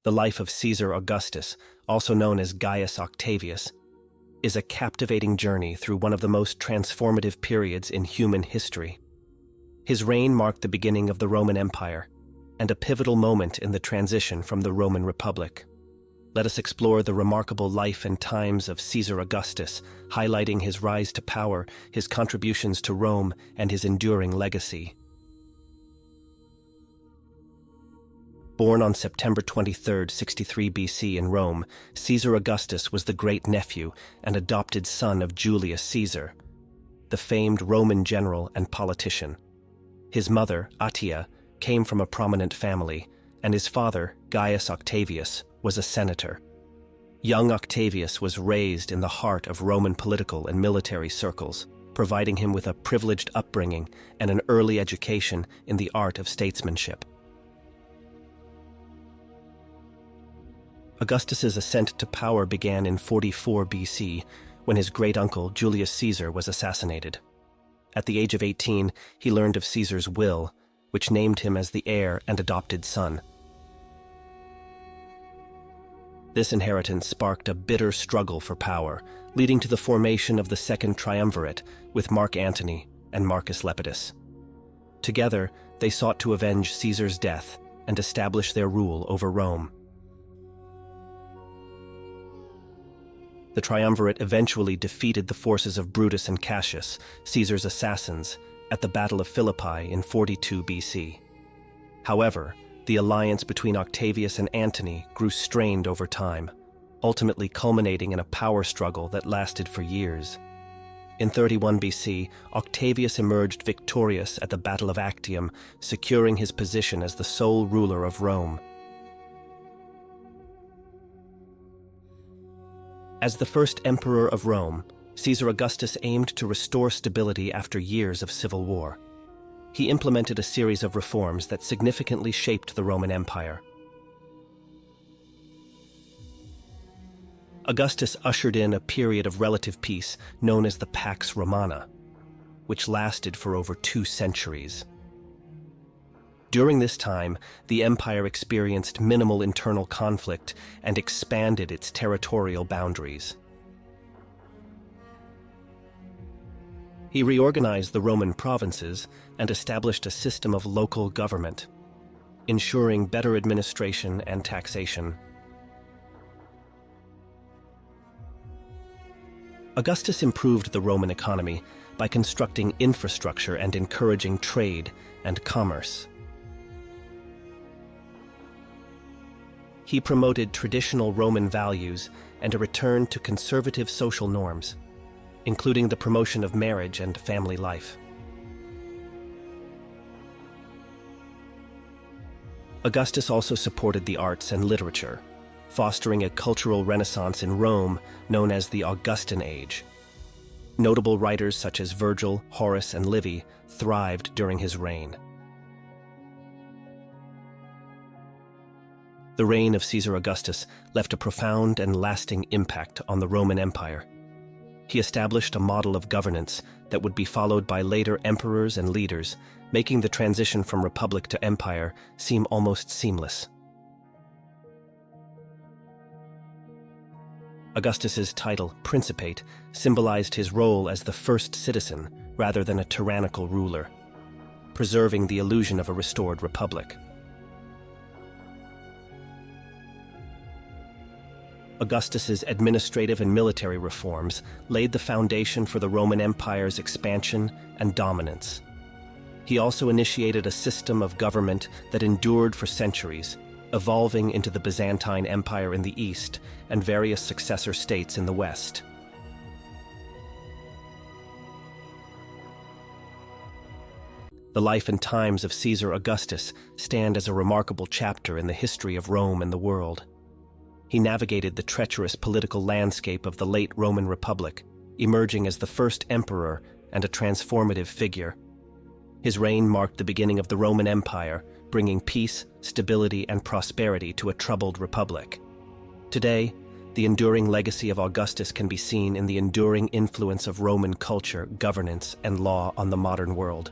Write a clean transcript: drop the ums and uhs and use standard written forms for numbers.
The life of Caesar Augustus, also known as Gaius Octavius, is a captivating journey through one of the most transformative periods in human history. His reign marked the beginning of the Roman Empire and a pivotal moment in the transition from the Roman Republic. Let us explore the remarkable life and times of Caesar Augustus, highlighting his rise to power, his contributions to Rome, and his enduring legacy. Born on September 23, 63 BC in Rome, Caesar Augustus was the great-nephew and adopted son of Julius Caesar, the famed Roman general and politician. His mother, Attia, came from a prominent family, and his father, Gaius Octavius, was a senator. Young Octavius was raised in the heart of Roman political and military circles, providing him with a privileged upbringing and an early education in the art of statesmanship. Augustus's ascent to power began in 44 BC, when his great-uncle Julius Caesar was assassinated. At the age of 18, he learned of Caesar's will, which named him as the heir and adopted son. This inheritance sparked a bitter struggle for power, leading to the formation of the Second Triumvirate with Mark Antony and Marcus Lepidus. Together, they sought to avenge Caesar's death and establish their rule over Rome. The Triumvirate eventually defeated the forces of Brutus and Cassius, Caesar's assassins, at the Battle of Philippi in 42 BC. However, the alliance between Octavius and Antony grew strained over time, ultimately culminating in a power struggle that lasted for years. In 31 BC, Octavius emerged victorious at the Battle of Actium, securing his position as the sole ruler of Rome. As the first emperor of Rome, Caesar Augustus aimed to restore stability after years of civil war. He implemented a series of reforms that significantly shaped the Roman Empire. Augustus ushered in a period of relative peace known as the Pax Romana, which lasted for over 2 centuries. During this time, the empire experienced minimal internal conflict and expanded its territorial boundaries. He reorganized the Roman provinces and established a system of local government, ensuring better administration and taxation. Augustus improved the Roman economy by constructing infrastructure and encouraging trade and commerce. He promoted traditional Roman values and a return to conservative social norms, including the promotion of marriage and family life. Augustus also supported the arts and literature, fostering a cultural renaissance in Rome known as the Augustan Age. Notable writers such as Virgil, Horace, and Livy thrived during his reign. The reign of Caesar Augustus left a profound and lasting impact on the Roman Empire. He established a model of governance that would be followed by later emperors and leaders, making the transition from republic to empire seem almost seamless. Augustus's title, Principate, symbolized his role as the first citizen rather than a tyrannical ruler, preserving the illusion of a restored republic. Augustus's administrative and military reforms laid the foundation for the Roman Empire's expansion and dominance. He also initiated a system of government that endured for centuries, evolving into the Byzantine Empire in the east and various successor states in the west. The life and times of Caesar Augustus stand as a remarkable chapter in the history of Rome and the world. He navigated the treacherous political landscape of the late Roman Republic, emerging as the first emperor and a transformative figure. His reign marked the beginning of the Roman Empire, bringing peace, stability, and prosperity to a troubled republic. Today, the enduring legacy of Augustus can be seen in the enduring influence of Roman culture, governance, and law on the modern world.